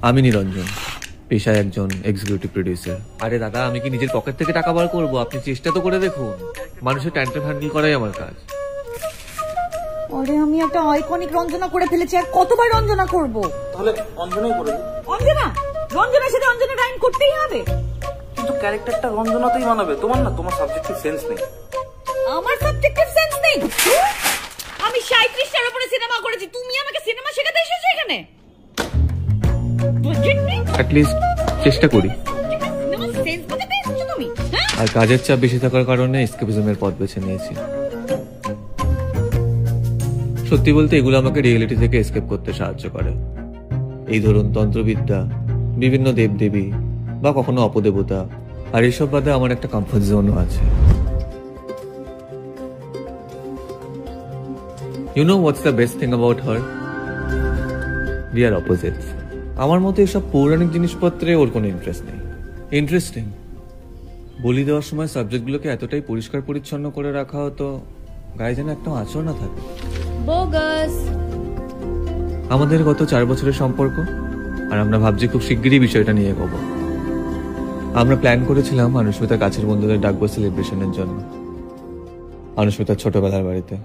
আমি নিরঞ্জন, পেশায় একজন এক্সিকিউটিভ প্রডিউসার। আরে দাদা, আমি কি নিজের পকেট থেকে টাকা বার করবো? আপনি চেষ্টা তো করে দেখুন। মানুষের ট্যান্ট্রাম হ্যান্ডেল করাই আমার কাজ। আরে আমি একটা আইকনিক রঞ্জনা করে ফেলেছি, আর কতবার রঞ্জনা করব? তাহলে অঞ্জনাই করে দিই। অঞ্জনা? রঞ্জনার সাথে অঞ্জনা টাইম করতেই হবে, কিন্তু ক্যারেক্টারটা রঞ্জনাতেই মানাবে। তোমার না, তোমার সাবজেক্টিভ সেন্স নেই। আমার সাবজেক্টিভ সেন্স নেই? আমি 37টার উপরে সিনেমা করেছি, তুমি আমাকে সিনেমা শেখাতে এসেছো এখানে? অ্যাটলিস্ট চেষ্টা করি। আর কাজের চাপ বেশি থাকার কারণে এসকেপিজমের পথ বেছে নিয়েছি। সত্যি বলতে এগুলো আমাকে রিয়েলিটি থেকে এসকেপ করতে সাহায্য করে। এই ধরুন তন্ত্রবিদ্যা, বিভিন্ন দেবদেবী বা কখনো অপদেবতা, আর এসব বাদে আমার একটা কমফোর্ট জোনও আছে। You know what's the best thing about her? We are opposites. আমার মতে এসব পৌরাণিক জিনিসপত্রে ওর কোনো ইন্টারেস্ট নেই। ইন্টারেস্টিং, বলি দেওয়ার সময় সাবজেক্টগুলোকে এতটাই পরিষ্কার পরিচ্ছন্ন করে রাখা হতো, গায়ে যেন একটা আঁচড় না থাকে। বোগাস। আমাদের গত 4 বছরের সম্পর্ক, আর আমরা ভাবছি খুব শিগগিরই বিষয়টা নিয়ে এগোবো। আমরা প্ল্যান করেছিলাম অনুষ্মিতার কাছের বন্ধুদের ডাকবো সেলিব্রেশনের জন্য, অনুষ্মিতার ছোটবেলার বাড়িতে।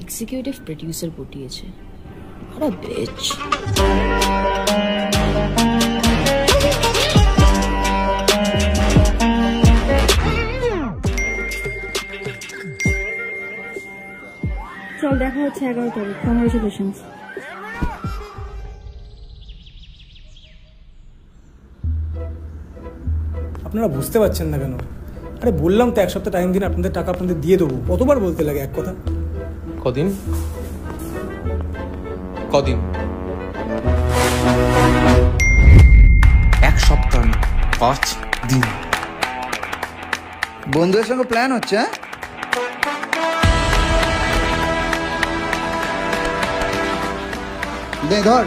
এক্সিকিউটিভ প্রোডিউসার পটিয়েছে, আরে বিচ। চল দেখা হচ্ছে 11 তারিখ। কংগ্রেচুলেশনস। আপনারা বুঝতে পারছেন না কেন? আরে বললাম তো 1 সপ্তাহ টাইম দিন, আপনাদের টাকা আপনাদের দিয়ে দেবো। কতবার বলতে লাগে এক কথা? কদিন? 1 সপ্তাহ, 5 দিন। বন্ধুদের সঙ্গে প্ল্যান হচ্ছে। দে ধর।